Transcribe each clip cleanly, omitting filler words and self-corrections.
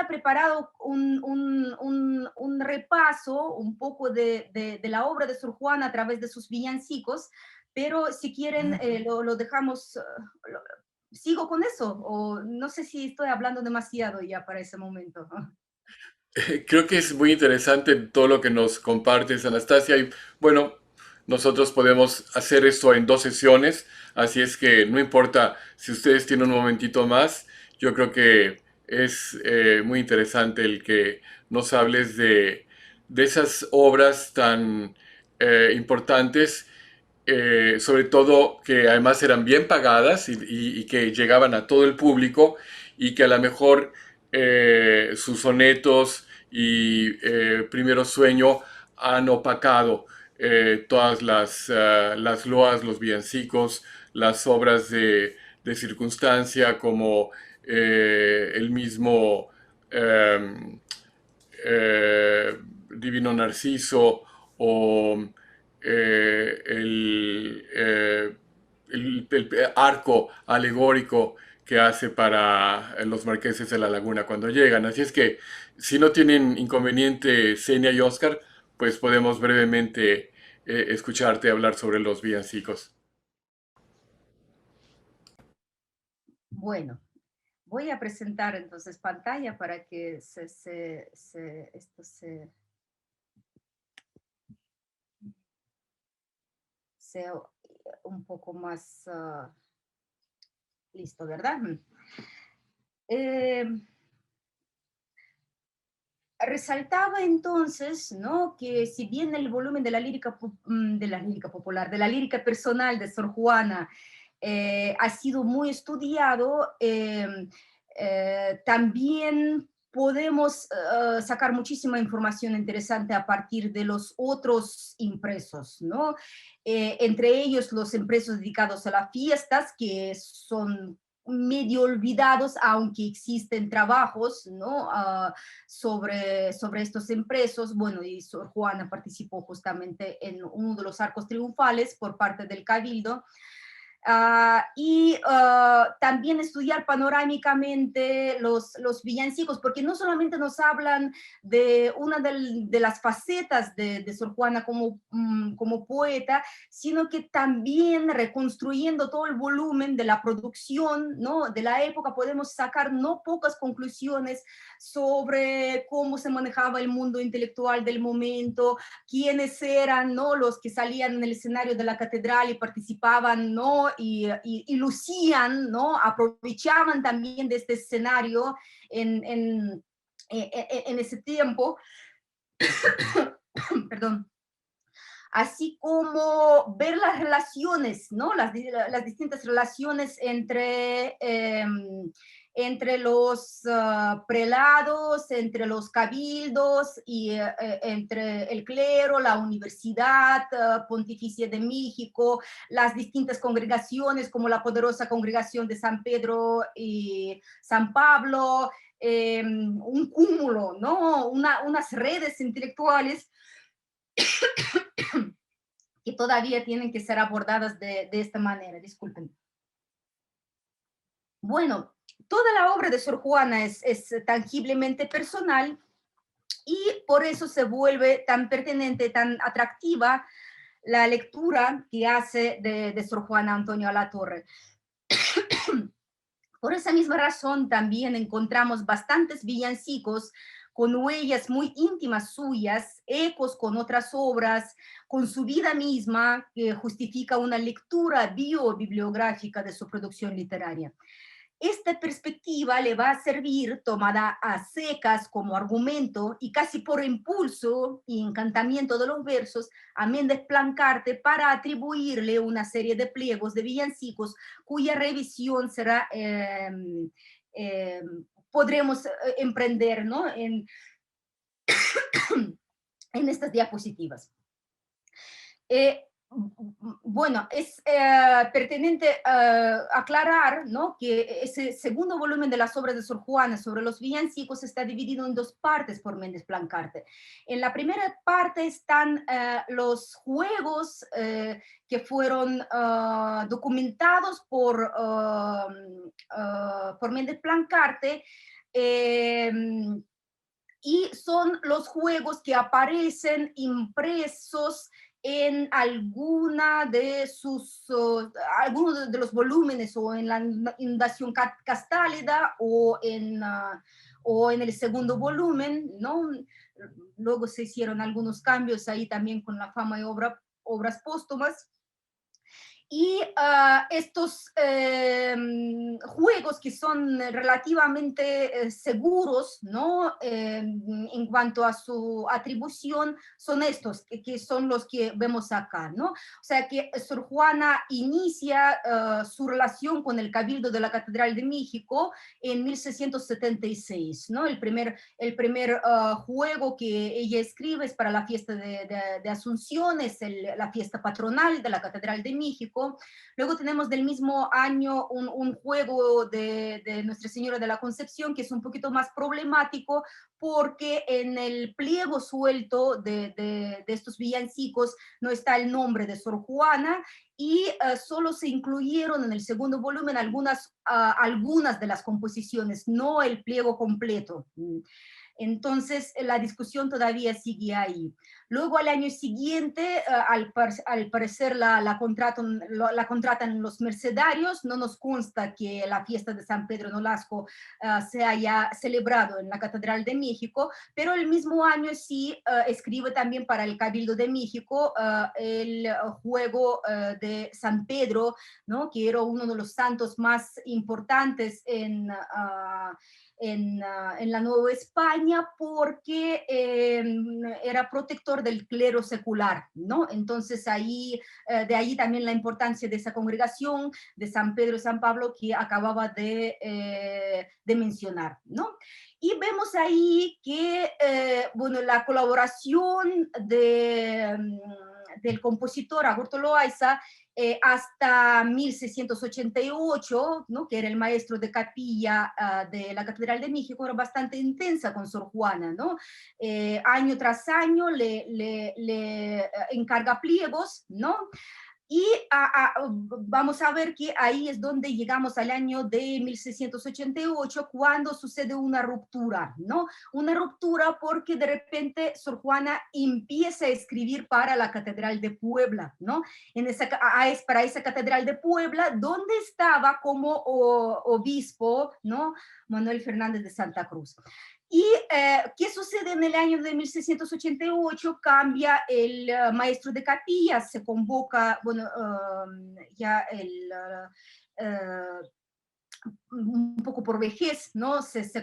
había preparado un repaso un poco de la obra de Sor Juana a través de sus villancicos, pero si quieren lo dejamos, sigo con eso, o no sé si estoy hablando demasiado ya para ese momento. Creo que es muy interesante todo lo que nos compartes, Anastasia. Y bueno, nosotros podemos hacer esto en 2 sesiones, así es que no importa si ustedes tienen un momentito más. Yo creo que es muy interesante el que nos hables de esas obras tan importantes, sobre todo que además eran bien pagadas y que llegaban a todo el público y que a lo mejor sus sonetos y Primero Sueño han opacado todas las loas, los villancicos, las obras de circunstancia como el mismo eh, Divino Narciso o el arco alegórico que hace para los marqueses de la laguna cuando llegan. Así es que si no tienen inconveniente Senia y Oscar, pues podemos brevemente escucharte hablar sobre los villancicos. Bueno, voy a presentar entonces pantalla para que esto sea un poco más listo, ¿verdad? Eh, Resaltaba entonces, ¿no? Que si bien el volumen de la lírica popular, de la lírica personal de Sor Juana ha sido muy estudiado, también podemos sacar muchísima información interesante a partir de los otros impresos, ¿no? Entre ellos los impresos dedicados a las fiestas, que son medio olvidados, aunque existen trabajos, ¿no? Sobre estos impresos. Bueno, y Sor Juana participó justamente en uno de los arcos triunfales por parte del Cabildo. También estudiar panorámicamente los villancicos, porque no solamente nos hablan de una de las facetas de Sor Juana como poeta, sino que también reconstruyendo todo el volumen de la producción, ¿no? De la época, podemos sacar no pocas conclusiones sobre cómo se manejaba el mundo intelectual del momento, quiénes eran, ¿no? Los que salían en el escenario de la catedral y participaban, ¿no? Y lucían, ¿no? Aprovechaban también de este escenario en, en, en ese tiempo, perdón, así como ver las relaciones, ¿no? Las distintas relaciones entre los prelados, entre los cabildos y entre el clero, la Universidad Pontificia de México, las distintas congregaciones como la poderosa congregación de San Pedro y San Pablo, un cúmulo, ¿no? Unas redes intelectuales que todavía tienen que ser abordadas de esta manera, disculpen. Bueno, toda la obra de Sor Juana es tangiblemente personal y por eso se vuelve tan pertinente, tan atractiva la lectura que hace de Sor Juana Antonio Alatorre. Por esa misma razón también encontramos bastantes villancicos con huellas muy íntimas suyas, ecos con otras obras, con su vida misma, que justifica una lectura biobibliográfica de su producción literaria. Esta perspectiva le va a servir, tomada a secas como argumento y casi por impulso y encantamiento de los versos, a Méndez Plancarte para atribuirle una serie de pliegos de villancicos cuya revisión será, eh, podremos emprender, ¿no? En estas diapositivas. Eh, bueno, es pertinente aclarar, ¿no? Que ese segundo volumen de las obras de Sor Juana sobre los villancicos está dividido en dos partes por Méndez Plancarte. En la primera parte están los juegos que fueron documentados por Méndez Plancarte Y son los juegos que aparecen impresos en algunos de los volúmenes o en la Inundación Castálida o en el segundo volumen, ¿no? Luego se hicieron algunos cambios ahí también con la fama de obras póstumas. Y estos juegos que son relativamente seguros, ¿no? En cuanto a su atribución, son estos, que son los que vemos acá, ¿no? O sea que Sor Juana inicia su relación con el Cabildo de la Catedral de México en 1676, ¿no? El primer juego que ella escribe es para la fiesta de Asunción, es la fiesta patronal de la Catedral de México. Luego tenemos del mismo año un juego de Nuestra Señora de la Concepción, que es un poquito más problemático, porque en el pliego suelto de estos villancicos no está el nombre de Sor Juana, y solo se incluyeron en el segundo volumen algunas de las composiciones, no el pliego completo. Entonces, la discusión todavía sigue ahí. Luego, al año siguiente, al parecer la contratan los mercedarios. No nos consta que la fiesta de San Pedro Nolasco se haya celebrado en la Catedral de México, pero el mismo año sí escribe también para el Cabildo de México el juego de San Pedro, ¿no? Que era uno de los santos más importantes en la Nueva España, porque era protector del clero secular, ¿no? Entonces de ahí también la importancia de esa congregación de San Pedro y San Pablo que acababa de mencionar, ¿no? Y vemos ahí que, bueno, la colaboración del compositor Agurto Loaiza hasta 1688, ¿no? Que era el maestro de capilla de la Catedral de México, era bastante intensa con Sor Juana, ¿no? Año tras año le encarga pliegos, ¿no? Y vamos a ver que ahí es donde llegamos al año de 1688, cuando sucede una ruptura, ¿no? Una ruptura porque de repente Sor Juana empieza a escribir para la Catedral de Puebla, ¿no? Es para esa Catedral de Puebla, donde estaba como obispo, ¿no? Manuel Fernández de Santa Cruz. ¿Y qué sucede en el año de 1688? Cambia el maestro de capilla, se convoca, bueno, ya un poco por vejez, ¿no? Se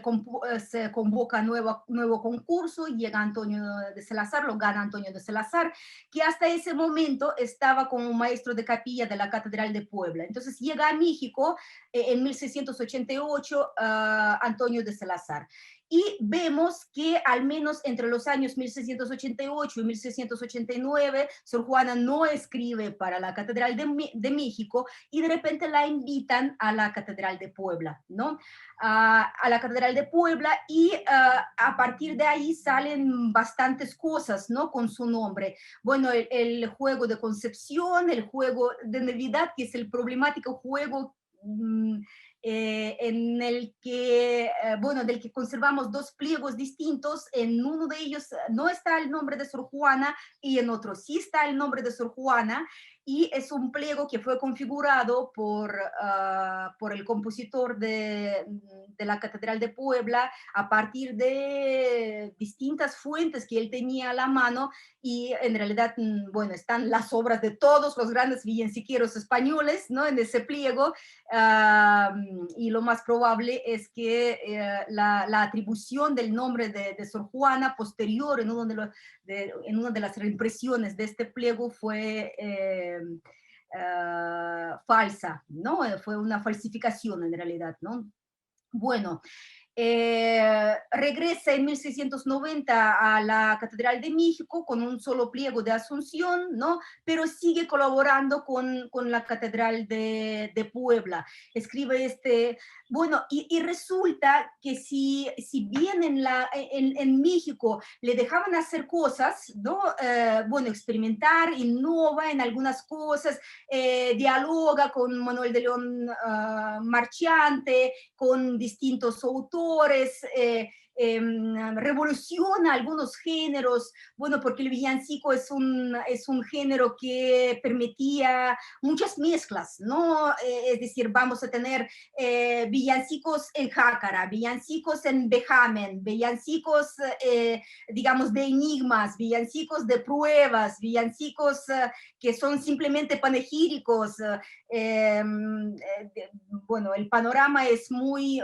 convoca nuevo concurso, llega Antonio de Salazar, lo gana Antonio de Salazar, que hasta ese momento estaba como maestro de capilla de la Catedral de Puebla. Entonces llega a México en 1688 Antonio de Salazar. Y vemos que al menos entre los años 1688 y 1689, Sor Juana no escribe para la Catedral de México, y de repente la invitan a la Catedral de Puebla, ¿no? A la Catedral de Puebla, y a partir de ahí salen bastantes cosas, ¿no? Con su nombre. Bueno, el juego de Concepción, el juego de Navidad, que es el problemático juego en el que, bueno, del que conservamos dos pliegos distintos. En uno de ellos no está el nombre de Sor Juana y en otro sí está el nombre de Sor Juana, y es un pliego que fue configurado por el compositor de la Catedral de Puebla a partir de distintas fuentes que él tenía a la mano, y en realidad, bueno, están las obras de todos los grandes villanciqueros españoles, ¿no? En ese pliego. Y lo más probable es que la atribución del nombre de Sor Juana posterior en una de las reimpresiones de este pliego fue falsa, ¿no? Fue una falsificación en realidad, ¿no? Bueno, regresa en 1690 a la Catedral de México con un solo pliego de Asunción, ¿no? Pero sigue colaborando con la Catedral de Puebla. Escribe bueno, y resulta que si bien en México le dejaban hacer cosas, ¿no? Bueno, experimentar, innova en algunas cosas, dialoga con Manuel de León Marchante, con distintos autores, colores, revoluciona algunos géneros, bueno, porque el villancico es un género que permitía muchas mezclas, ¿no? Es decir, vamos a tener villancicos en jácara, villancicos en vejamen, villancicos, digamos, de enigmas, villancicos de pruebas, villancicos que son simplemente panegíricos. Bueno, el panorama es muy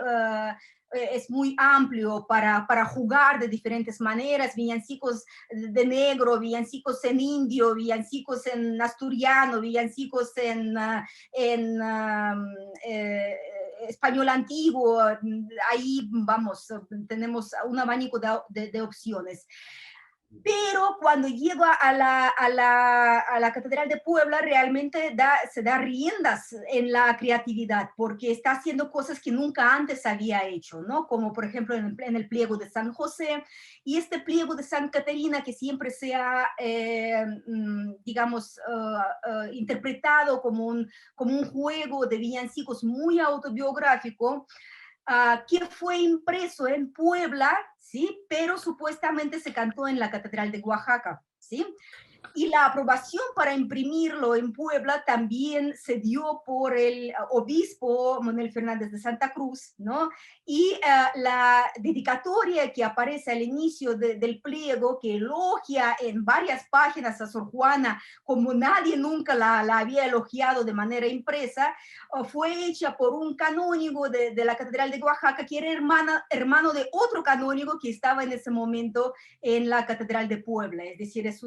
amplio para jugar de diferentes maneras, villancicos de negro, villancicos en indio, villancicos en asturiano, villancicos en español antiguo, ahí vamos, tenemos un abanico de opciones. Pero cuando llega a la Catedral de Puebla, realmente se da riendas en la creatividad, porque está haciendo cosas que nunca antes había hecho, ¿no? Como por ejemplo en el pliego de San José, y este pliego de San Caterina, que siempre se ha, digamos, interpretado como un juego de villancicos muy autobiográfico, que fue impreso en Puebla, ¿sí? Pero supuestamente se cantó en la Catedral de Oaxaca, ¿sí? Y la aprobación para imprimirlo en Puebla también se dio por el obispo Manuel Fernández de Santa Cruz, ¿no? Y la dedicatoria que aparece al inicio del pliego, que elogia en varias páginas a Sor Juana como nadie nunca la había elogiado de manera impresa, fue hecha por un canónigo de la Catedral de Oaxaca, que era hermano de otro canónigo que estaba en ese momento en la Catedral de Puebla. Es decir, es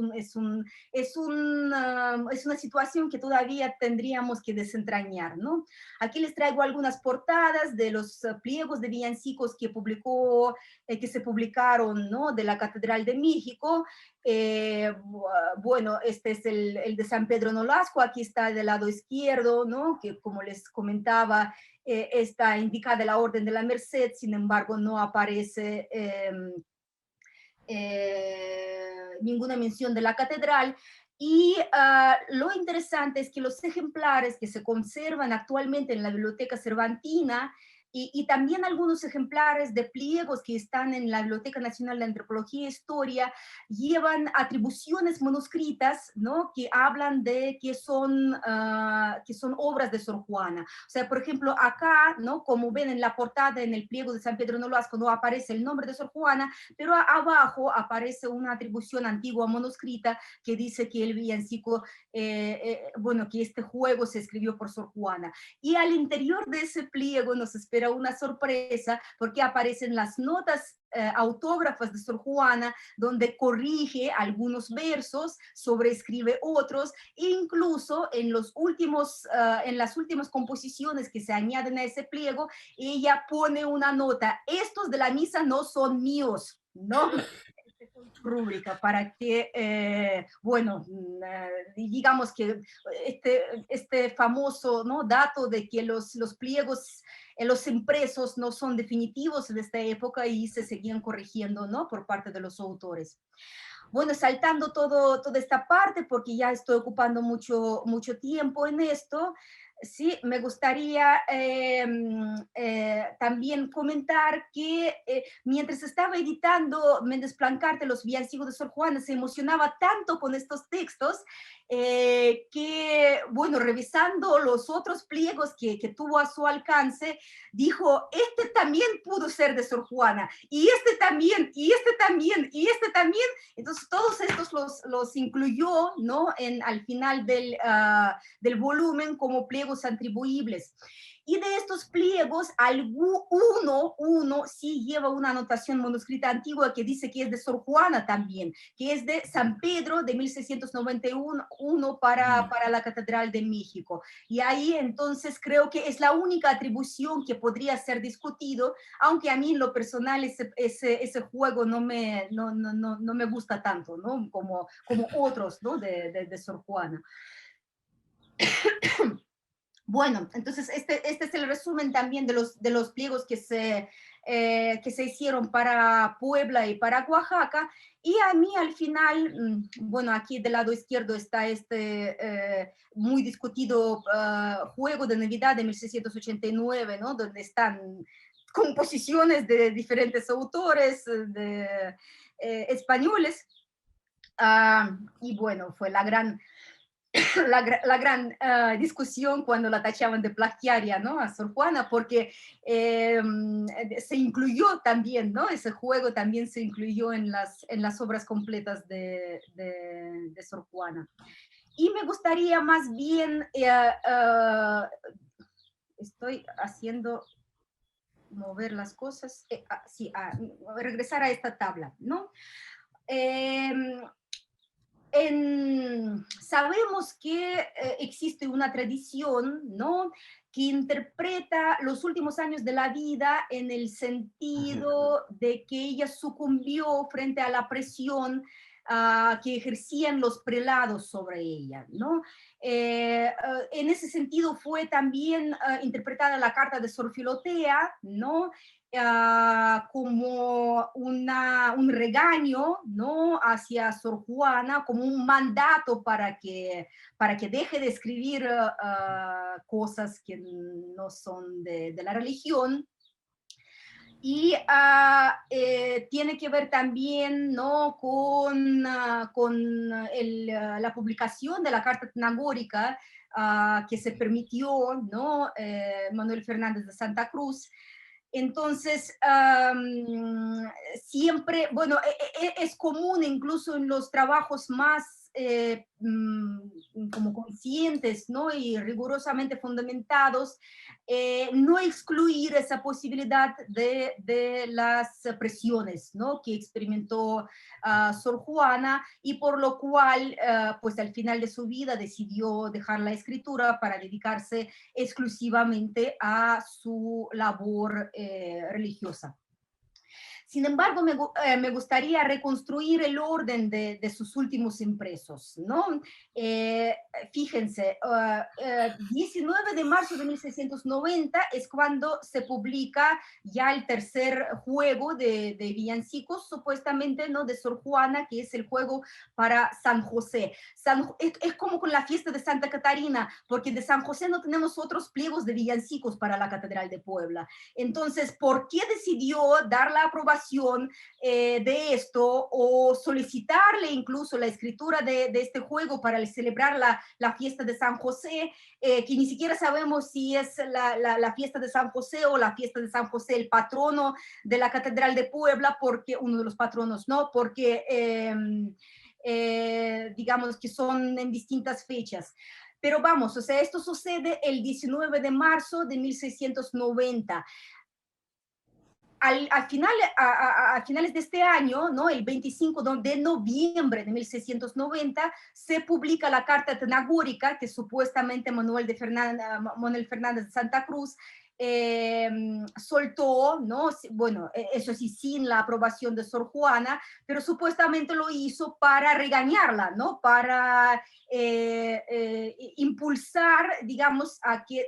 una situación que todavía tendríamos que desentrañar, ¿no? Aquí les traigo algunas portadas de los pliegos de villancicos que se publicaron, ¿no? De la Catedral de México. Bueno, este es el de San Pedro Nolasco, aquí está del lado izquierdo, ¿no? Que como les comentaba, está indicada la Orden de la Merced, sin embargo no aparece ninguna mención de la catedral. Y lo interesante es que los ejemplares que se conservan actualmente en la Biblioteca Cervantina y también algunos ejemplares de pliegos que están en la Biblioteca Nacional de Antropología e Historia llevan atribuciones manuscritas, ¿no? Que hablan de que son obras de Sor Juana. O sea, por ejemplo, acá, ¿no? Como ven en la portada, en el pliego de San Pedro Nolasco, no aparece el nombre de Sor Juana, pero abajo aparece una atribución antigua manuscrita que dice que el villancico, bueno, que este juego se escribió por Sor Juana. Y al interior de ese pliego nos espera una sorpresa, porque aparecen las notas autógrafas de Sor Juana, donde corrige algunos versos, sobreescribe otros, e incluso en las últimas composiciones que se añaden a ese pliego, ella pone una nota: estos de la misa no son míos, ¿no? Rúbrica para que, bueno, digamos que este famoso, ¿no? Dato de que los pliegos, los impresos no son definitivos en esta época y se seguían corrigiendo, ¿no? Por parte de los autores. Bueno, saltando toda esta parte, porque ya estoy ocupando mucho tiempo en esto, sí, me gustaría también comentar que mientras estaba editando Méndez Plancarte, Los villancicos de Sor Juana, se emocionaba tanto con estos textos que, bueno, revisando los otros pliegos que tuvo a su alcance, dijo: este también pudo ser de Sor Juana, y este también, y este también, y este también. Entonces, todos estos los incluyó, ¿no? Al final del volumen como pliegos atribuibles. Y de estos pliegos, uno sí lleva una anotación manuscrita antigua que dice que es de Sor Juana también, que es de San Pedro de 1691 para la Catedral de México. Y ahí entonces creo que es la única atribución que podría ser discutido, aunque a mí en lo personal ese juego no me gusta tanto, ¿no? Como otros, ¿no? De Sor Juana. Bueno, entonces este es el resumen también de los pliegos que se hicieron para Puebla y para Oaxaca. Y a mí al final, bueno, aquí del lado izquierdo está muy discutido juego de Navidad de 1689, ¿no? Donde están composiciones de diferentes autores españoles. Y bueno, fue la gran discusión cuando la tachaban de plagiaria, ¿no? A Sor Juana, porque se incluyó también, ¿no? Ese juego también se incluyó en las obras completas de Sor Juana. Y me gustaría más bien, estoy haciendo mover las cosas, sí, regresar a esta tabla, ¿no? Sabemos que existe una tradición, ¿no? Que interpreta los últimos años de la vida en el sentido de que ella sucumbió frente a la presión que ejercían los prelados sobre ella, ¿no? En ese sentido fue también interpretada la carta de Sor Filotea, ¿no? Como un regaño, ¿no? Hacia Sor Juana, como un mandato para que deje de escribir cosas que no son de la religión. Y tiene que ver también, ¿no? con la publicación de la Carta Tenagórica que se permitió, ¿no? Manuel Fernández de Santa Cruz. Entonces, siempre, bueno, es común incluso en los trabajos más como conscientes, ¿no? Y rigurosamente fundamentados, no excluir esa posibilidad de las presiones, ¿no? Que experimentó Sor Juana, y por lo cual, pues al final de su vida decidió dejar la escritura para dedicarse exclusivamente a su labor religiosa. Sin embargo, me gustaría reconstruir el orden de sus últimos impresos, ¿no? Fíjense, 19 de marzo de 1690 es cuando se publica ya el tercer juego de villancicos, supuestamente, ¿no? De Sor Juana, que es el juego para San José. Es como con la fiesta de Santa Catarina, porque de San José no tenemos otros pliegos de villancicos para la Catedral de Puebla. Entonces, ¿por qué decidió dar la aprobación de esto, o solicitarle incluso la escritura de este juego para celebrar la fiesta de San José, que ni siquiera sabemos si es la fiesta de San José o la fiesta de San José el patrono de la Catedral de Puebla, porque uno de los patronos, ¿no? Porque digamos que son en distintas fechas. Pero vamos, o sea, esto sucede el 19 de marzo de 1690. A finales de este año, ¿no? El 25 de noviembre de 1690, se publica la Carta Tenagórica que supuestamente Manuel Fernández de Santa Cruz soltó, ¿no? Bueno, eso sí, sin la aprobación de Sor Juana, pero supuestamente lo hizo para regañarla, ¿no? Para impulsar, digamos, a que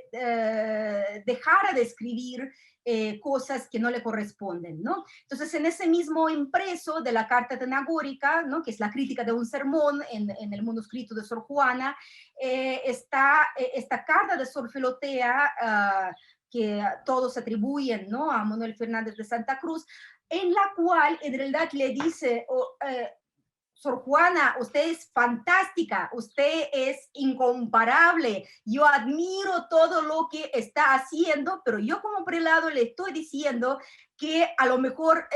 dejara de escribir cosas que no le corresponden, ¿no? Entonces, en ese mismo impreso de la Carta Tenagórica, ¿no? Que es la crítica de un sermón en el manuscrito de Sor Juana, está esta carta de Sor Filotea, que todos atribuyen, ¿no? A Manuel Fernández de Santa Cruz, en la cual en realidad le dice, Sor Juana, usted es fantástica, usted es incomparable, yo admiro todo lo que está haciendo, pero yo como prelado le estoy diciendo que a lo mejor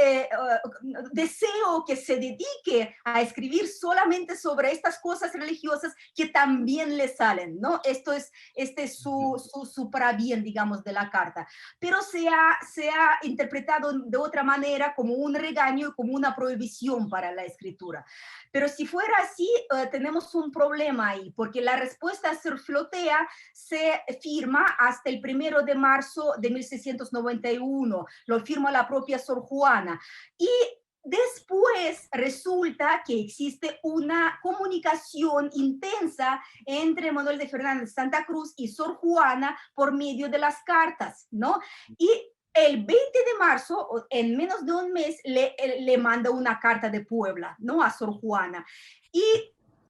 deseo que se dedique a escribir solamente sobre estas cosas religiosas que también le salen, ¿no? Este es su para bien, digamos, de la carta. Pero se ha interpretado de otra manera como un regaño y como una prohibición para la escritura. Pero si fuera así, tenemos un problema ahí, porque la respuesta a Sor Filotea se firma hasta el 1 de marzo de 1691, lo firma la propia Sor Juana. Y después resulta que existe una comunicación intensa entre Manuel de Fernández Santa Cruz y Sor Juana por medio de las cartas, ¿no? Y el 20 de marzo, en menos de un mes, le manda una carta de Puebla, ¿no? A Sor Juana. Y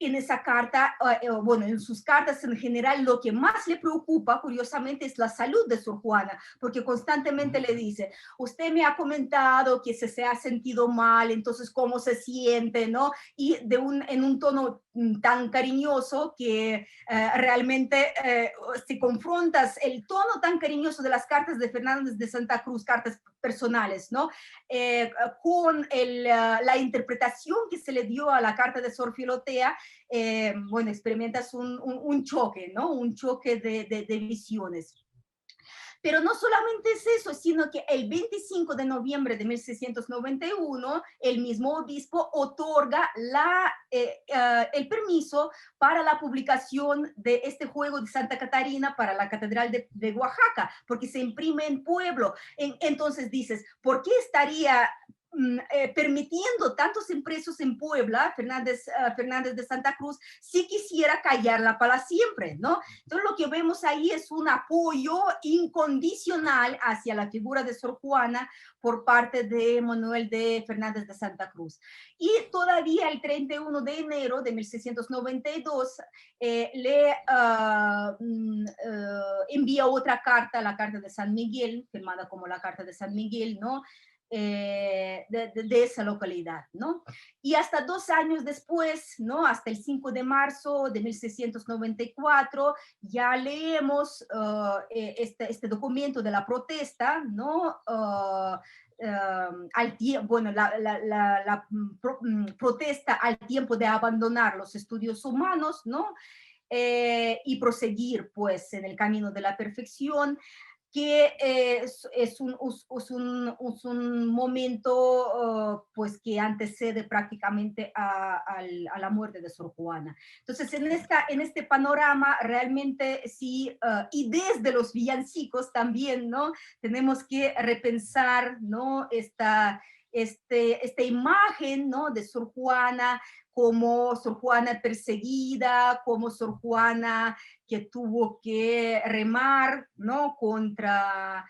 en esa carta, bueno, en sus cartas en general, lo que más le preocupa, curiosamente, es la salud de Sor Juana, porque constantemente le dice, usted me ha comentado que se ha sentido mal, entonces, ¿cómo se siente, no? Y en un tono tan cariñoso que realmente si confrontas el tono tan cariñoso de las cartas de Fernández de Santa Cruz, cartas personales, ¿no? Con la interpretación que se le dio a la carta de Sor Filotea, bueno, experimentas un choque, ¿no? Un choque de visiones. Pero no solamente es eso, sino que el 25 de noviembre de 1691, el mismo obispo otorga el permiso para la publicación de este juego de Santa Catarina para la Catedral de Oaxaca, porque se imprime en Pueblo. Entonces dices, ¿por qué estaría permitiendo tantos impresos en Puebla, Fernández de Santa Cruz, si quisiera callarla para siempre, ¿no? Entonces lo que vemos ahí es un apoyo incondicional hacia la figura de Sor Juana por parte de Manuel de Fernández de Santa Cruz. Y todavía el 31 de enero de 1692 envía otra carta, la carta de San Miguel, firmada como la carta de San Miguel, ¿no? De esa localidad, ¿no? Y hasta 2 años después, ¿no? Hasta el 5 de marzo de 1694, ya leemos este documento de la protesta, ¿no? Bueno, la protesta al tiempo de abandonar los estudios humanos, ¿no? Y proseguir, pues, en el camino de la perfección, que es un momento pues que antecede prácticamente a la muerte de Sor Juana. Entonces, en este panorama, realmente sí, y desde los villancicos también, ¿no? Tenemos que repensar, ¿no? Esta imagen, ¿no? De Sor Juana, como Sor Juana perseguida, como Sor Juana que tuvo que remar, ¿no? Contra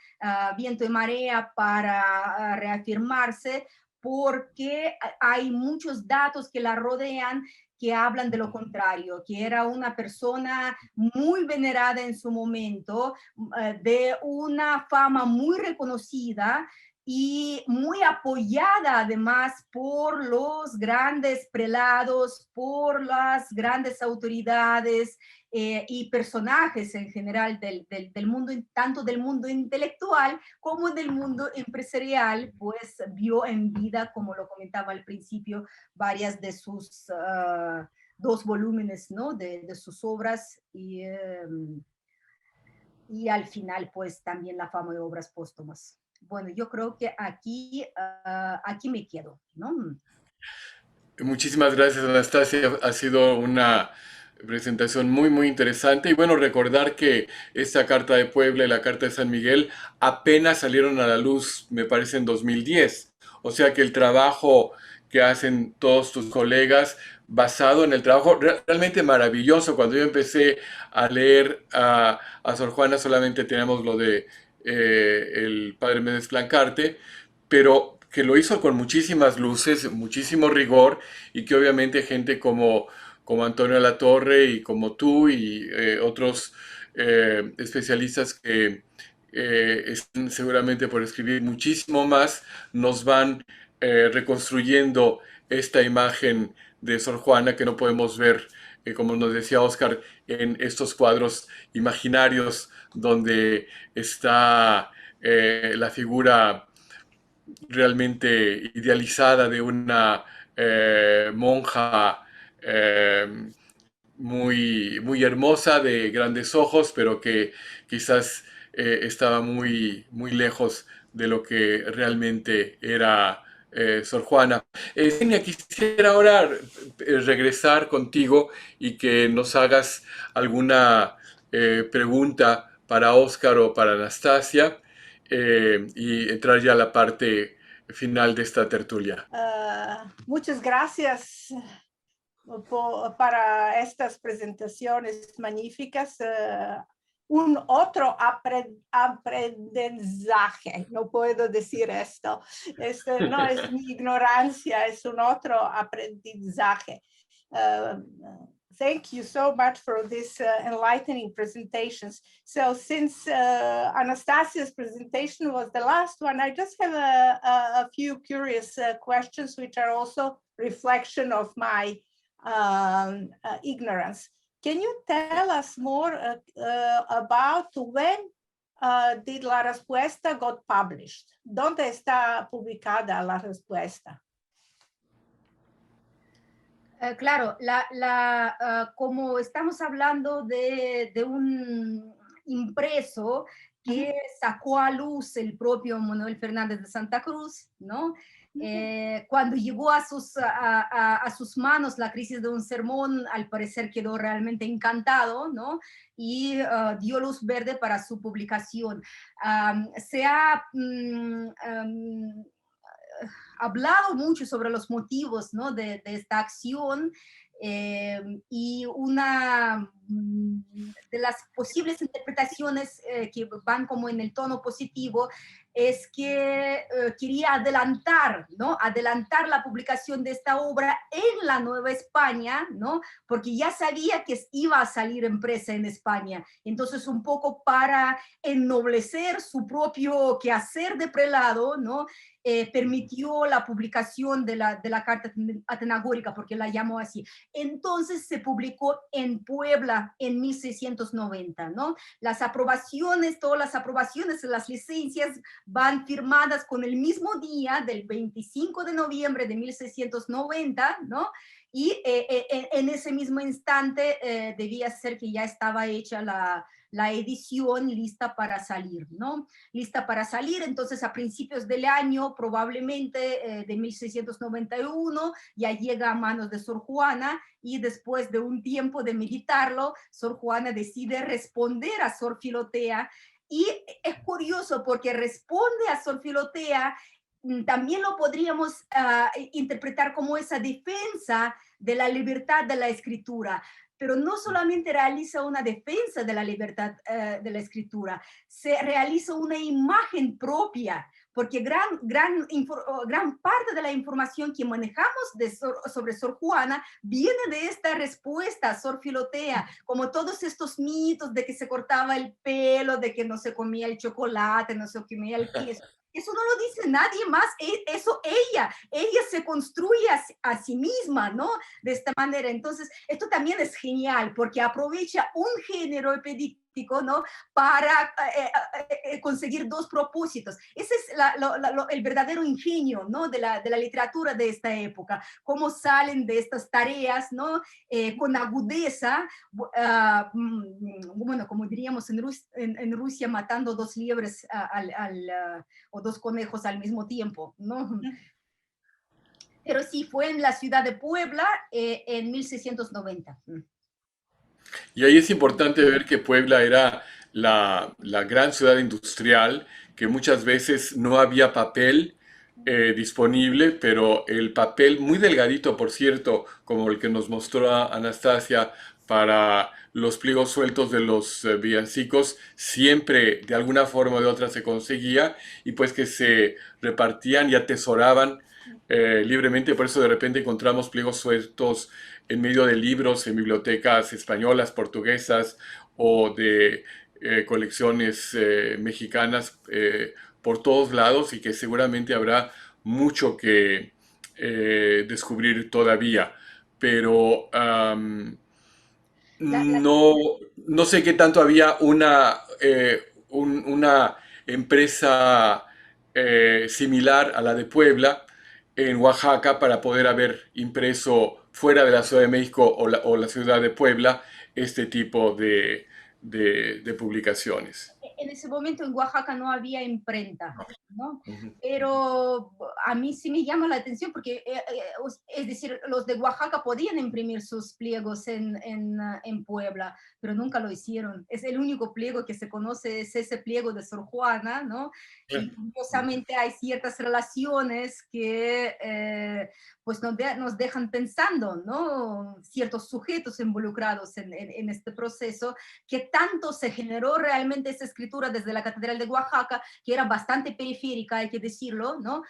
viento y marea para reafirmarse, porque hay muchos datos que la rodean que hablan de lo contrario, que era una persona muy venerada en su momento, de una fama muy reconocida, y muy apoyada además por los grandes prelados, por las grandes autoridades y personajes en general del mundo, tanto del mundo intelectual como del mundo empresarial, pues vio en vida, como lo comentaba al principio, varias de sus 2 volúmenes, ¿no? de sus obras y al final, pues también la fama de obras póstumas. Bueno, yo creo que aquí me quedo, ¿no? Muchísimas gracias, Anastasia. Ha sido una presentación muy, muy interesante. Y bueno, recordar que esta Carta de Puebla y la Carta de San Miguel apenas salieron a la luz, me parece, en 2010. O sea que el trabajo que hacen todos tus colegas, basado en el trabajo realmente maravilloso. Cuando yo empecé a leer a Sor Juana, solamente teníamos lo de el Padre Méndez Plancarte, pero que lo hizo con muchísimas luces, muchísimo rigor, y que obviamente gente como Antonio Latorre y como tú y otros especialistas que están seguramente por escribir muchísimo más, nos van reconstruyendo esta imagen de Sor Juana que no podemos ver, como nos decía Oscar, en estos cuadros imaginarios donde está la figura realmente idealizada de una monja eh, muy, muy hermosa, de grandes ojos, pero que quizás estaba muy, muy lejos de lo que realmente era Sor Juana. Zenia, quisiera ahora regresar contigo y que nos hagas alguna pregunta para Óscar o para Anastasia y entrar ya a la parte final de esta tertulia. Muchas gracias para estas presentaciones magníficas. Un otro aprendizaje, no puedo decir esto, no es mi ignorancia, es un otro aprendizaje. uh, thank you so much for this enlightening presentations. So since Anastasia's presentation was the last one, I just have a few curious questions, which are also reflection of my ignorance. Can you tell us more about when did La Respuesta got published? ¿Dónde está publicada La Respuesta? Claro, como estamos hablando de un impreso que sacó a luz el propio Manuel Fernández de Santa Cruz, ¿no? Cuando llegó a sus manos la crisis de un sermón, al parecer quedó realmente encantado, ¿no? Y dio luz verde para su publicación. Se ha hablado mucho sobre los motivos, ¿no? de esta acción, y una de las posibles interpretaciones que van como en el tono positivo es que quería adelantar, ¿no? Adelantar la publicación de esta obra en la Nueva España, ¿no? Porque ya sabía que iba a salir impresa en España. Entonces, un poco para ennoblecer su propio quehacer de prelado, ¿no? Permitió la publicación de la Carta Atenagórica, porque la llamó así. Entonces se publicó en Puebla en 1690, ¿no? Las aprobaciones, todas las aprobaciones, las licencias van firmadas con el mismo día del 25 de noviembre de 1690, ¿no? Y en ese mismo instante debía ser que ya estaba hecha la edición lista para salir, ¿no? Lista para salir, entonces a principios del año, probablemente de 1691, ya llega a manos de Sor Juana, y después de un tiempo de meditarlo, Sor Juana decide responder a Sor Filotea, y es curioso porque responde a Sor Filotea, también lo podríamos interpretar como esa defensa de la libertad de la escritura, pero no solamente realiza una defensa de la libertad de la escritura, se realiza una imagen propia, porque gran parte de la información que manejamos sobre Sor Juana viene de esta respuesta a Sor Filotea, como todos estos mitos de que se cortaba el pelo, de que no se comía el chocolate, no se comía el queso. Eso no lo dice nadie más, eso ella se construye a sí misma, ¿no? De esta manera. Entonces, esto también es genial, porque aprovecha un género epidíptico, ¿no? Para conseguir dos propósitos. Ese es el verdadero ingenio, ¿no? De la literatura de esta época, cómo salen de estas tareas, ¿no? Con agudeza, bueno, como diríamos en Rusia, matando dos liebres o dos conejos al mismo tiempo, ¿no? Pero sí, fue en la ciudad de Puebla en 1690. Y ahí es importante ver que Puebla era la gran ciudad industrial, que muchas veces no había papel disponible, pero el papel muy delgadito, por cierto, como el que nos mostró Anastasia para los pliegos sueltos de los villancicos, siempre de alguna forma o de otra se conseguía, y pues que se repartían y atesoraban libremente. Por eso de repente encontramos pliegos sueltos en medio de libros en bibliotecas españolas, portuguesas o de colecciones mexicanas por todos lados, y que seguramente habrá mucho que descubrir todavía. Pero no sé qué tanto había una empresa similar a la de Puebla en Oaxaca para poder haber impreso fuera de la Ciudad de México o la ciudad de Puebla este tipo de publicaciones. En ese momento en Oaxaca no había imprenta, ¿no? Ujú. Pero a mí sí me llama la atención porque, es decir, los de Oaxaca podían imprimir sus pliegos en Puebla, pero nunca lo hicieron. Es el único pliego que se conoce, es ese pliego de Sor Juana, ¿no? Y curiosamente hay ciertas relaciones que pues nos dejan pensando, ¿no? Ciertos sujetos involucrados en este proceso, que tanto se generó realmente esa escritura escritura desde la Catedral de Oaxaca, que era bastante periférica, hay que decirlo, ¿no?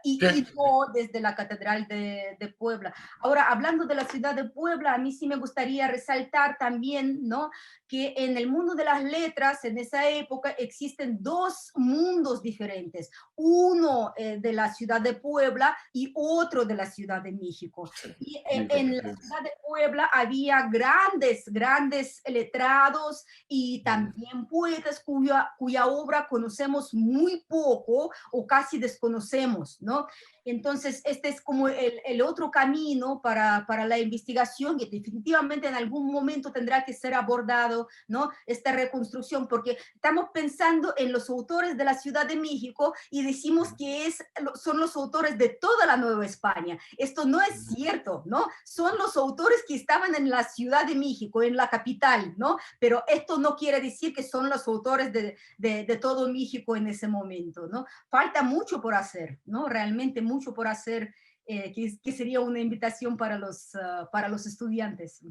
Y Sí. no desde la Catedral de Puebla. Ahora, hablando de la ciudad de Puebla, a mí sí me gustaría resaltar también, ¿no?, que en el mundo de las letras, en esa época, existen dos mundos diferentes. Uno de la ciudad de Puebla y otro de la Ciudad de México. Y en la ciudad de Puebla había grandes letrados y también poetas cuya obra conocemos muy poco o casi desconocemos, ¿no? Entonces, este es como el otro camino para la investigación, que definitivamente en algún momento tendrá que ser abordado, ¿no? Esta reconstrucción, porque estamos pensando en los autores de la Ciudad de México y decimos que son los autores de toda la Nueva España. Esto no es cierto, ¿no? Son los autores que estaban en la Ciudad de México, en la capital, ¿no? Pero esto no quiere decir que son los autores de todo México en ese momento, ¿no? Falta mucho por hacer, ¿no? Realmente mucho por hacer, que sería una invitación para los estudiantes.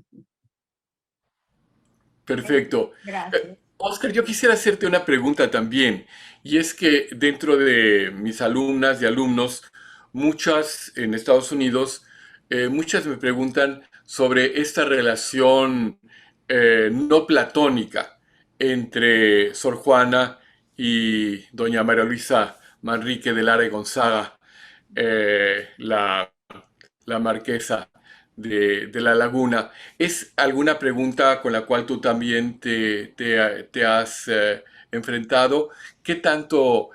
Perfecto. Gracias. Oscar, yo quisiera hacerte una pregunta también, y es que dentro de mis alumnas y alumnos, muchas en Estados Unidos, muchas me preguntan sobre esta relación no platónica entre Sor Juana y doña María Luisa Manrique de Lara y Gonzaga, la marquesa de la Laguna. ¿Es alguna pregunta con la cual tú también te has enfrentado? ¿Qué tanto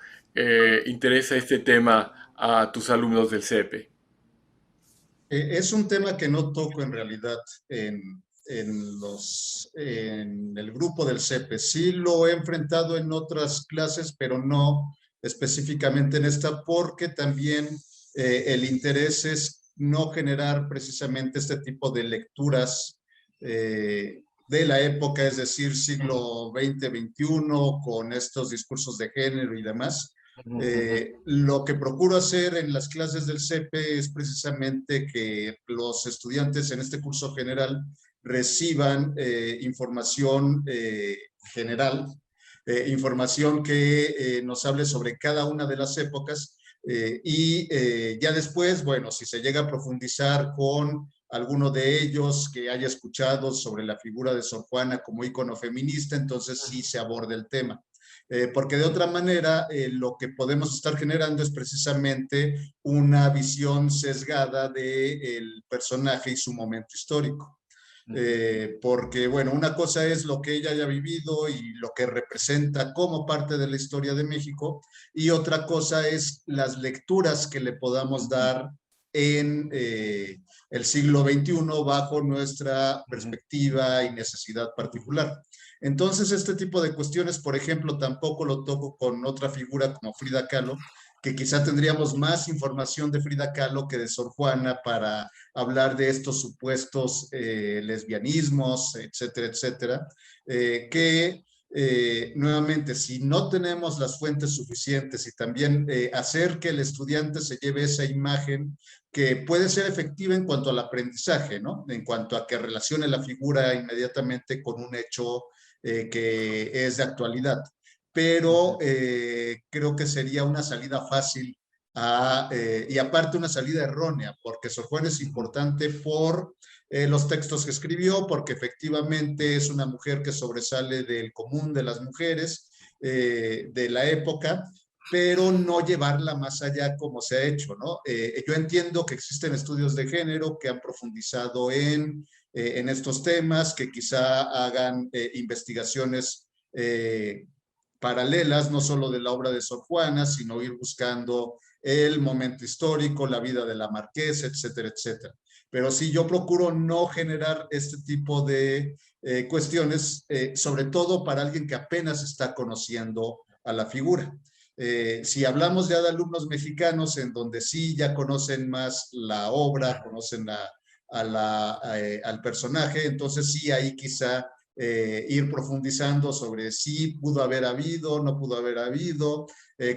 interesa este tema a tus alumnos del CEPE? Es un tema que no toco en realidad en el grupo del CEPE. Sí lo he enfrentado en otras clases, pero no específicamente en esta, porque también el interés es no generar precisamente este tipo de lecturas de la época, es decir, siglo XX, XXI, con estos discursos de género y demás. Lo que procuro hacer en las clases del CEPE es precisamente que los estudiantes en este curso general reciban información general, información que nos hable sobre cada una de las épocas ya después, bueno, si se llega a profundizar con alguno de ellos que haya escuchado sobre la figura de Sor Juana como ícono feminista, entonces sí se aborda el tema. Porque de otra manera lo que podemos estar generando es precisamente una visión sesgada del personaje y su momento histórico. Porque, bueno, una cosa es lo que ella haya vivido y lo que representa como parte de la historia de México, y otra cosa es las lecturas que le podamos dar en el siglo XXI bajo nuestra perspectiva y necesidad particular. Entonces, este tipo de cuestiones, por ejemplo, tampoco lo toco con otra figura como Frida Kahlo, que quizá tendríamos más información de Frida Kahlo que de Sor Juana para hablar de estos supuestos lesbianismos, etcétera, etcétera, nuevamente, si no tenemos las fuentes suficientes y también hacer que el estudiante se lleve esa imagen que puede ser efectiva en cuanto al aprendizaje, ¿no? En cuanto a que relacione la figura inmediatamente con un hecho que es de actualidad. Pero creo que sería una salida fácil y aparte una salida errónea, porque Sor Juana es importante por los textos que escribió, porque efectivamente es una mujer que sobresale del común de las mujeres de la época, pero no llevarla más allá como se ha hecho, ¿no? Yo entiendo que existen estudios de género que han profundizado en estos temas, que quizá hagan investigaciones paralelas, no solo de la obra de Sor Juana, sino ir buscando el momento histórico, la vida de la marquesa, etcétera, etcétera. Pero sí, yo procuro no generar este tipo de cuestiones, sobre todo para alguien que apenas está conociendo a la figura. Si hablamos ya de alumnos mexicanos en donde sí ya conocen más la obra, conocen al personaje, entonces sí ahí quizá ir profundizando sobre si pudo haber habido, no pudo haber habido,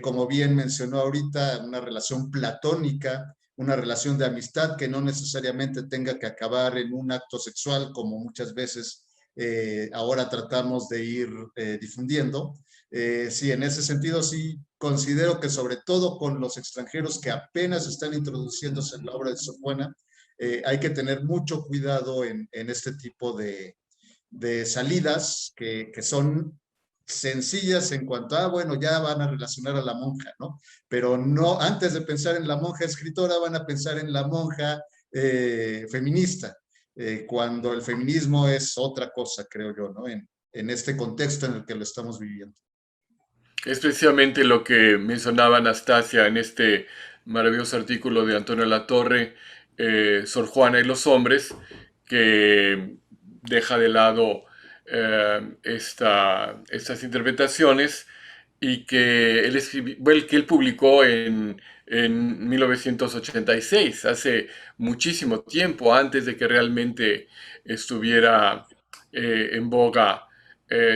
como bien mencionó ahorita, una relación platónica, una relación de amistad que no necesariamente tenga que acabar en un acto sexual, como muchas veces ahora tratamos de ir difundiendo. Sí, en ese sentido sí considero que sobre todo con los extranjeros que apenas están introduciéndose en la obra de Sor Juana, hay que tener mucho cuidado en este tipo de salidas que son sencillas en cuanto a, bueno, ya van a relacionar a la monja, ¿no? Pero no, antes de pensar en la monja escritora, van a pensar en la monja feminista, cuando el feminismo es otra cosa, creo yo, ¿no? En este contexto en el que lo estamos viviendo. Es precisamente lo que mencionaba Anastasia en este maravilloso artículo de Antonio Latorre, Sor Juana y los hombres, que deja de lado estas interpretaciones y que él, bueno, que él publicó en 1986, hace muchísimo tiempo, antes de que realmente estuviera en boga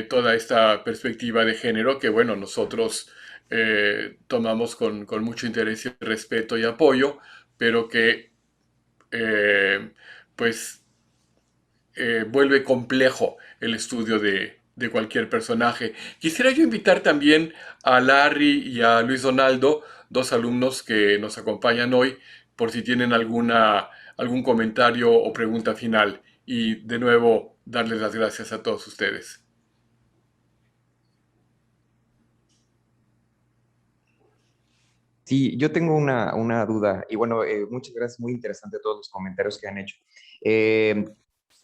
toda esta perspectiva de género que, bueno, nosotros tomamos con mucho interés y respeto y apoyo, pero que pues vuelve complejo el estudio de cualquier personaje. Quisiera yo invitar también a Larry y a Luis Donaldo, dos alumnos que nos acompañan hoy, por si tienen algún comentario o pregunta final. Y de nuevo, darles las gracias a todos ustedes. Sí, yo tengo una duda y bueno, muchas gracias, muy interesante todos los comentarios que han hecho.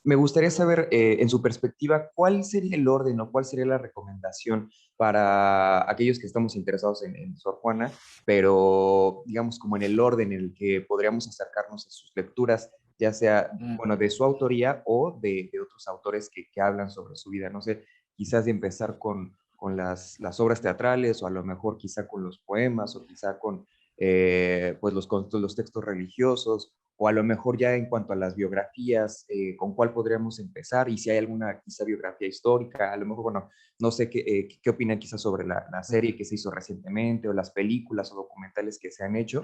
Me gustaría saber, en su perspectiva, cuál sería el orden o cuál sería la recomendación para aquellos que estamos interesados en Sor Juana, pero digamos como en el orden en el que podríamos acercarnos a sus lecturas, ya sea, bueno, de su autoría o de otros autores que hablan sobre su vida. No sé, quizás de empezar con las obras teatrales o a lo mejor quizá con los poemas o quizá con pues los textos religiosos o a lo mejor ya en cuanto a las biografías, con cuál podríamos empezar y si hay alguna quizá biografía histórica, a lo mejor, bueno, no sé qué opinan quizás sobre la serie que se hizo recientemente o las películas o documentales que se han hecho.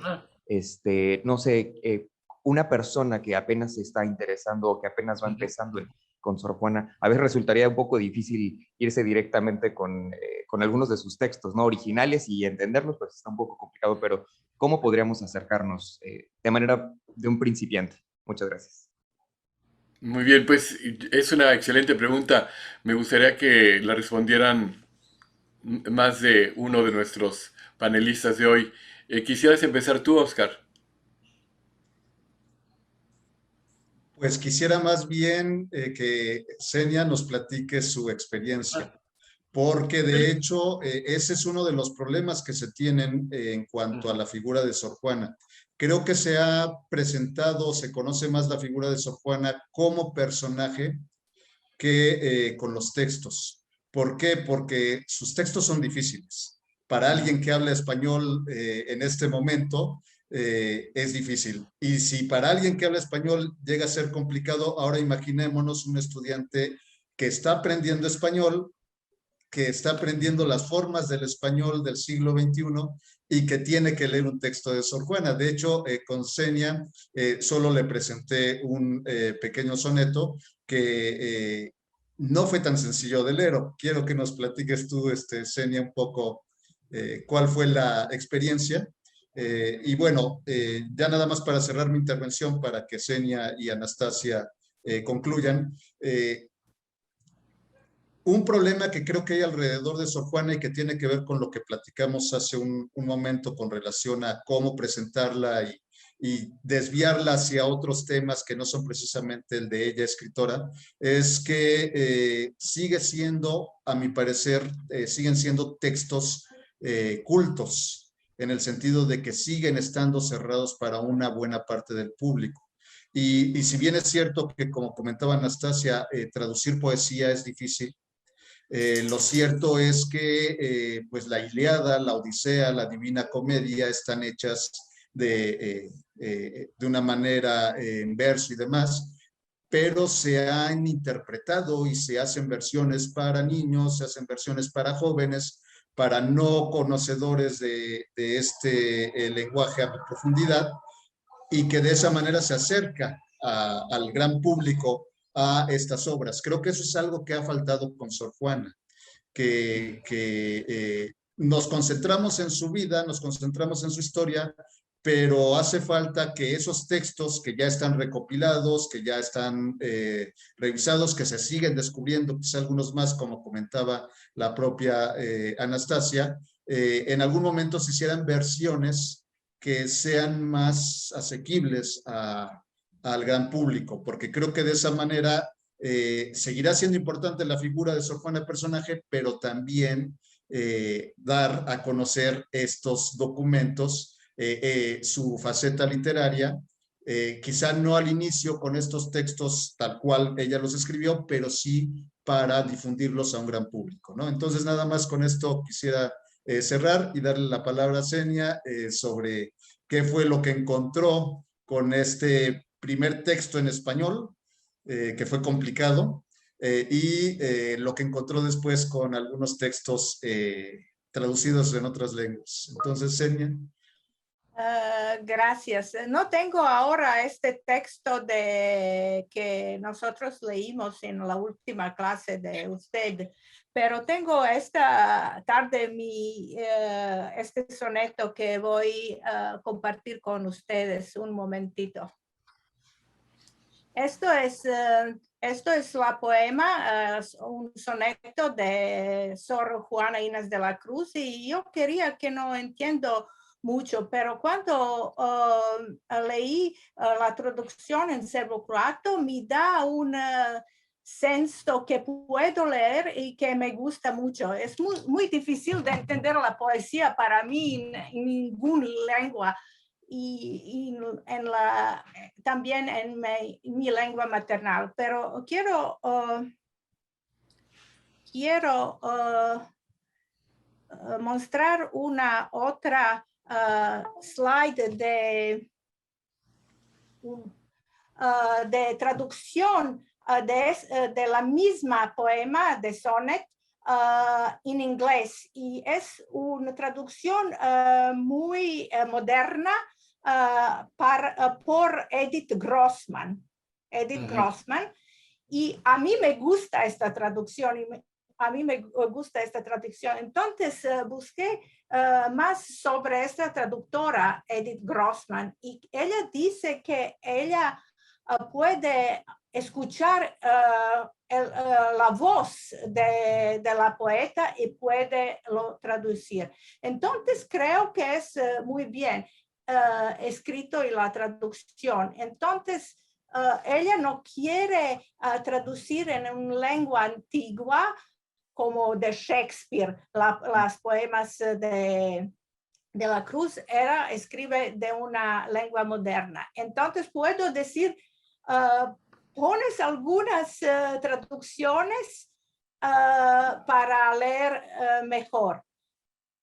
No sé, una persona que apenas se está interesando o que apenas va empezando con Sor Juana, a veces resultaría un poco difícil irse directamente con algunos de sus textos, ¿no? Originales y entenderlos, pues está un poco complicado, pero ¿cómo podríamos acercarnos de manera de un principiante? Muchas gracias. Muy bien, pues es una excelente pregunta. Me gustaría que la respondieran más de uno de nuestros panelistas de hoy. ¿Quisieras empezar tú, Oscar? Pues quisiera más bien que Xenia nos platique su experiencia, porque de hecho ese es uno de los problemas que se tienen en cuanto a la figura de Sor Juana. Creo que se ha presentado, se conoce más la figura de Sor Juana como personaje que con los textos. ¿Por qué? Porque sus textos son difíciles. Para alguien que habla español en este momento, es difícil. Y si para alguien que habla español llega a ser complicado, ahora imaginémonos un estudiante que está aprendiendo español, que está aprendiendo las formas del español del siglo XXI y que tiene que leer un texto de Sor Juana. De hecho, con Xenia solo le presenté un pequeño soneto que no fue tan sencillo de leer. Quiero que nos platiques tú, Xenia, un poco cuál fue la experiencia. Y bueno, ya nada más para cerrar mi intervención, para que Xenia y Anastasia concluyan. Un problema que creo que hay alrededor de Sor Juana y que tiene que ver con lo que platicamos hace un momento con relación a cómo presentarla y desviarla hacia otros temas que no son precisamente el de ella escritora, es que sigue siendo, a mi parecer, siguen siendo textos cultos, en el sentido de que siguen estando cerrados para una buena parte del público. Y si bien es cierto que, como comentaba Anastasia, traducir poesía es difícil, lo cierto es que pues la Ilíada, la Odisea, la Divina Comedia están hechas de una manera en verso y demás, pero se han interpretado y se hacen versiones para niños, se hacen versiones para jóvenes, para no conocedores de este lenguaje a profundidad, y que de esa manera se acerca al gran público a estas obras. Creo que eso es algo que ha faltado con Sor Juana, que nos concentramos en su vida, nos concentramos en su historia, pero hace falta que esos textos que ya están recopilados, que ya están revisados, que se siguen descubriendo, quizá algunos más, como comentaba la propia Anastasia, en algún momento se hicieran versiones que sean más asequibles al gran público, porque creo que de esa manera seguirá siendo importante la figura de Sor Juana personaje, pero también dar a conocer estos documentos, su faceta literaria, quizá no al inicio con estos textos tal cual ella los escribió, pero sí para difundirlos a un gran público, ¿no? Entonces, nada más con esto quisiera cerrar y darle la palabra a Xenia sobre qué fue lo que encontró con este primer texto en español, que fue complicado, y lo que encontró después con algunos textos traducidos en otras lenguas. Entonces, Xenia. Gracias. No tengo ahora este texto que nosotros leímos en la última clase de usted, pero tengo esta tarde este soneto que voy a compartir con ustedes un momentito. Esto es la poema, un soneto de Sor Juana Inés de la Cruz, y yo quería que no entiendo mucho, pero cuando leí la traducción en serbo-croato, me da un senso que puedo leer y que me gusta mucho. Es muy difícil de entender la poesía para mí en ninguna lengua, y también en mi lengua maternal, pero quiero mostrar una otra slide de traducción de la misma poema de sonnet en inglés, y es una traducción muy moderna por Edith Grossman. Grossman, y a mí me gusta esta traducción, Entonces busqué más sobre esta traductora, Edith Grossman, y ella dice que ella puede escuchar la voz de la poeta y puede lo traducir. Entonces creo que es muy bien escrito y la traducción. Entonces ella no quiere traducir en una lengua antigua como de Shakespeare, las poemas de la Cruz escribe de una lengua moderna. Entonces puedo decir, pones algunas traducciones para leer mejor,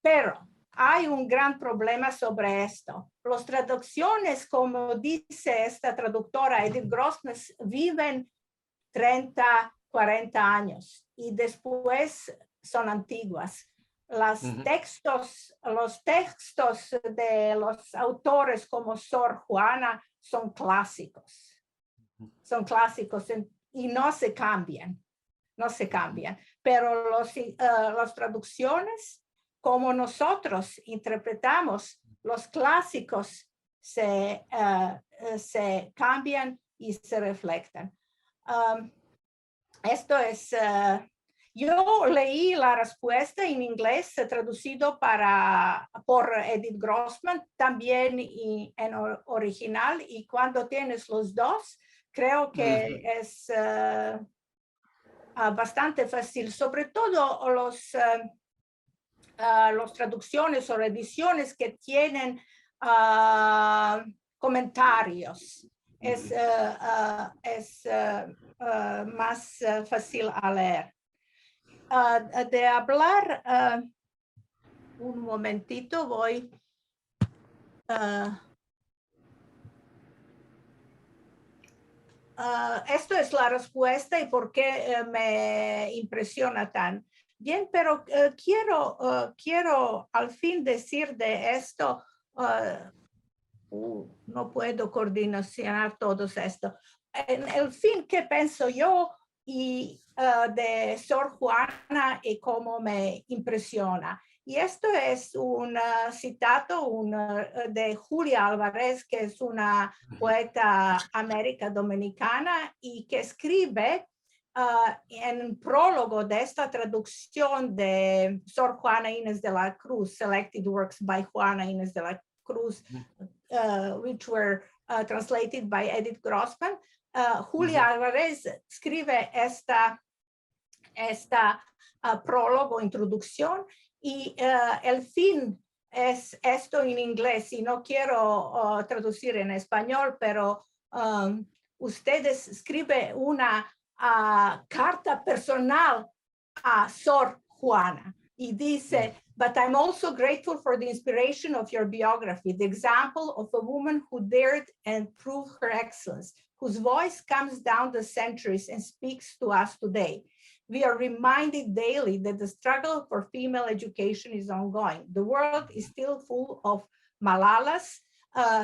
pero hay un gran problema sobre esto. Las traducciones, como dice esta traductora Edith Grossman, viven 30, 40 años y después son antiguas. Los textos de los autores como Sor Juana son clásicos. Son clásicos y no se cambian. Pero las traducciones, como nosotros interpretamos, los clásicos se cambian y se reflejan. Esto es, yo leí la respuesta en inglés traducido por Edith Grossman, también en original, y cuando tienes los dos, creo que es bastante fácil, sobre todo las traducciones o ediciones que tienen comentarios. Es más fácil a leer. De hablar, un momentito, voy. Esto es la respuesta y por qué me impresiona tan bien, pero quiero al fin decir de esto, no puedo coordinar todo esto. en el fin que pienso yo y de Sor Juana y cómo me impresiona. Y esto es un citato de Julia Álvarez, que es una poeta américa dominicana y que escribe en un prólogo de esta traducción de Sor Juana Inés de la Cruz, Selected Works by Juana Inés de la Cruz, which were translated by Edith Grossman. Julia Álvarez escribe esta prólogo, introducción, y el fin es esto en inglés, y no quiero traducir en español, pero ustedes escriben una carta personal a Sor Juana, y dice, but I'm also grateful for the inspiration of your biography, the example of a woman who dared and proved her excellence, whose voice comes down the centuries and speaks to us today. We are reminded daily that the struggle for female education is ongoing. The world is still full of Malalas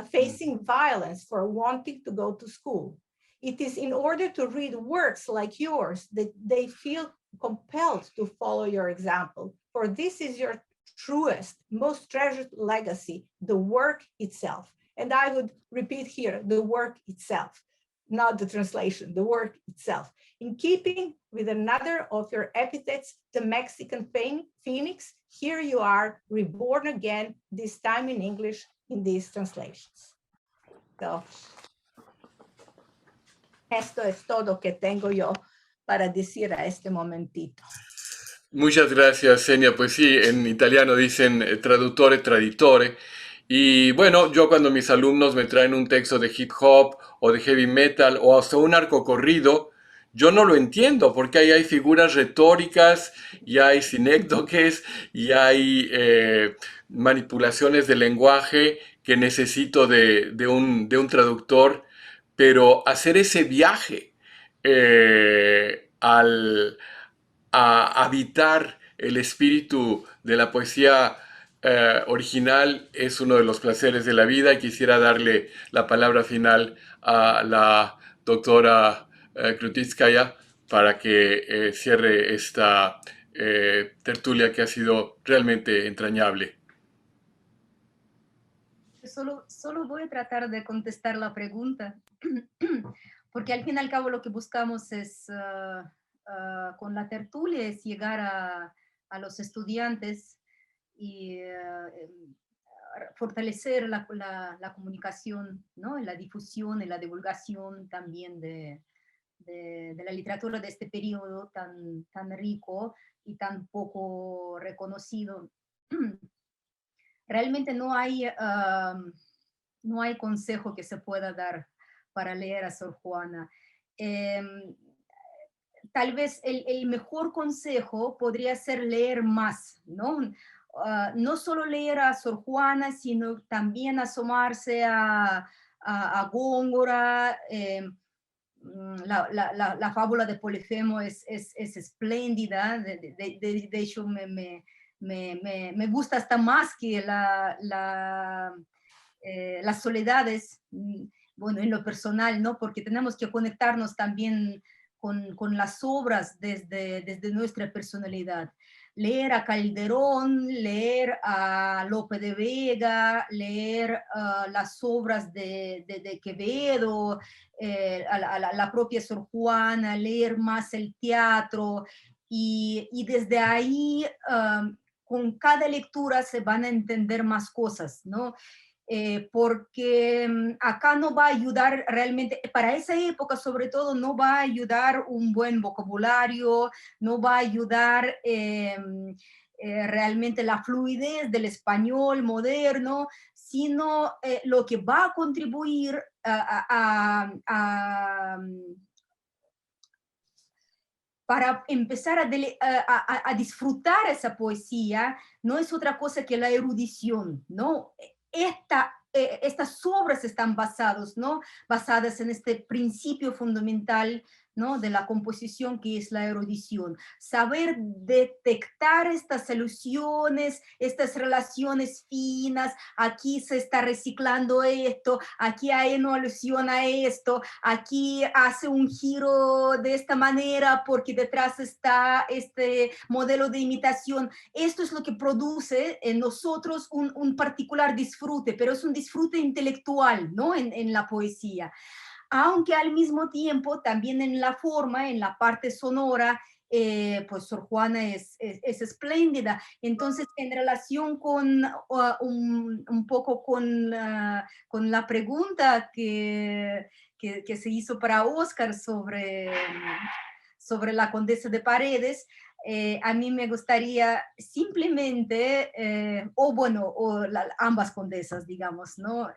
facing violence for wanting to go to school. It is in order to read works like yours that they feel compelled to follow your example. For this is your truest, most treasured legacy, the work itself. And I would repeat here, the work itself, not the translation, the work itself. In keeping with another of your epithets, the Mexican Phoenix, here you are, reborn again, this time in English, in these translations. So, esto es todo que tengo yo para decir a este momentito. Muchas gracias, Xenia. Pues sí, en italiano dicen traduttore, traditore. Y bueno, yo cuando mis alumnos me traen un texto de hip hop o de heavy metal o hasta un arco corrido, yo no lo entiendo porque ahí hay figuras retóricas y hay sinécdoques y hay manipulaciones de lenguaje que necesito de un traductor, pero hacer ese viaje a habitar el espíritu de la poesía original es uno de los placeres de la vida, y quisiera darle la palabra final a la doctora Krutitskaya para que cierre esta tertulia que ha sido realmente entrañable. Solo voy a tratar de contestar la pregunta, porque al fin y al cabo lo que buscamos es, con la tertulia, es llegar a los estudiantes y fortalecer la comunicación, ¿no? La difusión y la divulgación también de la literatura de este periodo tan rico y tan poco reconocido. Realmente no hay consejo que se pueda dar para leer a Sor Juana. Tal vez el mejor consejo podría ser leer más, ¿no? No solo leer a Sor Juana, sino también asomarse a Góngora. La fábula de Polifemo es espléndida. De hecho, me gusta hasta más que las soledades, bueno, en lo personal, ¿no? Porque tenemos que conectarnos también con las obras desde nuestra personalidad. Leer a Calderón, leer a Lope de Vega, leer las obras de Quevedo, la propia Sor Juana, leer más el teatro, y desde ahí, con cada lectura se van a entender más cosas, ¿no? Porque acá no va a ayudar realmente, para esa época sobre todo, no va a ayudar un buen vocabulario, no va a ayudar realmente la fluidez del español moderno, sino lo que va a contribuir para empezar a disfrutar esa poesía, no es otra cosa que la erudición, ¿no? Estas obras están basadas, ¿no? Basadas en este principio fundamental ¿no? De la composición, que es la erudición. Saber detectar estas alusiones, estas relaciones finas, aquí se está reciclando esto, aquí hay una alusión a esto, aquí hace un giro de esta manera porque detrás está este modelo de imitación. Esto es lo que produce en nosotros un particular disfrute, pero es un disfrute intelectual, ¿no? En la poesía. Aunque al mismo tiempo también en la forma, en la parte sonora, pues Sor Juana es espléndida. Entonces, en relación con un poco con la pregunta que se hizo para Oscar sobre la Condesa de Paredes, a mí me gustaría simplemente, ambas condesas, digamos, ¿no?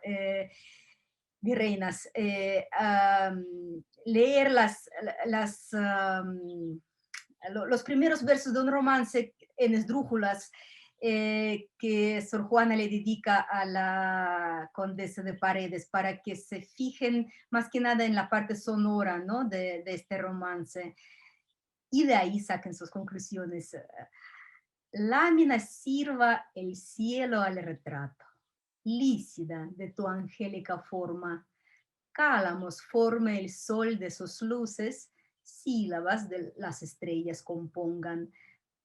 Virreinas, leer los primeros versos de un romance en esdrújulas que Sor Juana le dedica a la Condesa de Paredes, para que se fijen más que nada en la parte sonora, ¿no? de este romance, y de ahí saquen sus conclusiones. Lámina sirva el cielo al retrato, lícida de tu angélica forma, cálamos forme el sol de sus luces, sílabas de las estrellas compongan,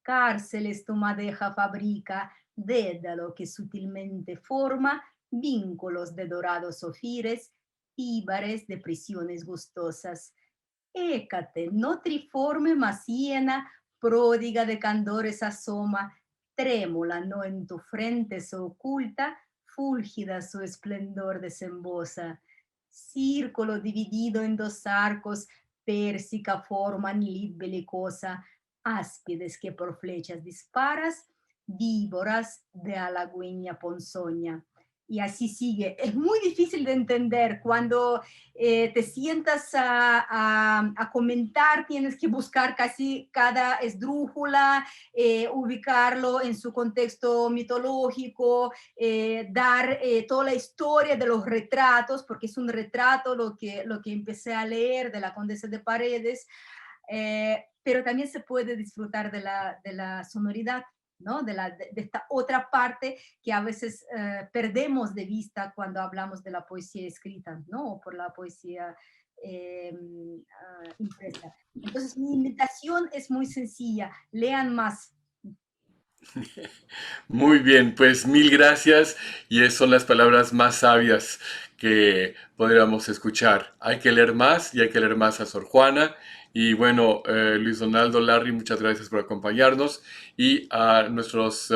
cárceles tu madeja fabrica, dédalo que sutilmente forma, vínculos de dorados ofires, íbares de prisiones gustosas. Hécate, no triforme maciena, pródiga de candores asoma, trémula, no en tu frente se oculta, fúlgida su esplendor desembosa. Círculo dividido en dos arcos, pérsica forman lid belicosa, áspides que por flechas disparas, víboras de halagüeña ponzoña. Y así sigue. Es muy difícil de entender cuando te sientas a comentar, tienes que buscar casi cada esdrújula, ubicarlo en su contexto mitológico, dar toda la historia de los retratos, porque es un retrato lo que empecé a leer de la Condesa de Paredes, pero también se puede disfrutar de la sonoridad, ¿no? De esta otra parte que a veces perdemos de vista cuando hablamos de la poesía escrita, ¿no? O por la poesía impresa. Entonces, mi invitación es muy sencilla: lean más. Muy bien, pues mil gracias, y esas son las palabras más sabias que podríamos escuchar. Hay que leer más, y hay que leer más a Sor Juana. Y bueno, Luis Donaldo, Larry, muchas gracias por acompañarnos, y a nuestros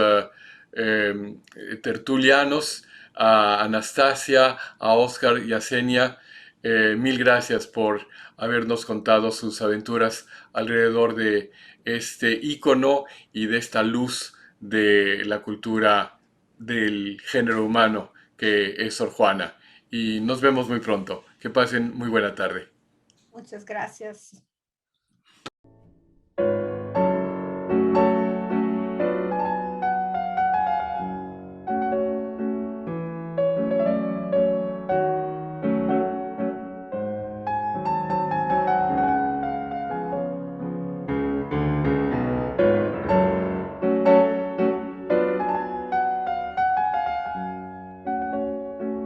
tertulianos, a Anastasia, a Oscar y a Senia, mil gracias por habernos contado sus aventuras alrededor de este ícono y de esta luz de la cultura del género humano que es Sor Juana. Y nos vemos muy pronto. Que pasen muy buena tarde. Muchas gracias.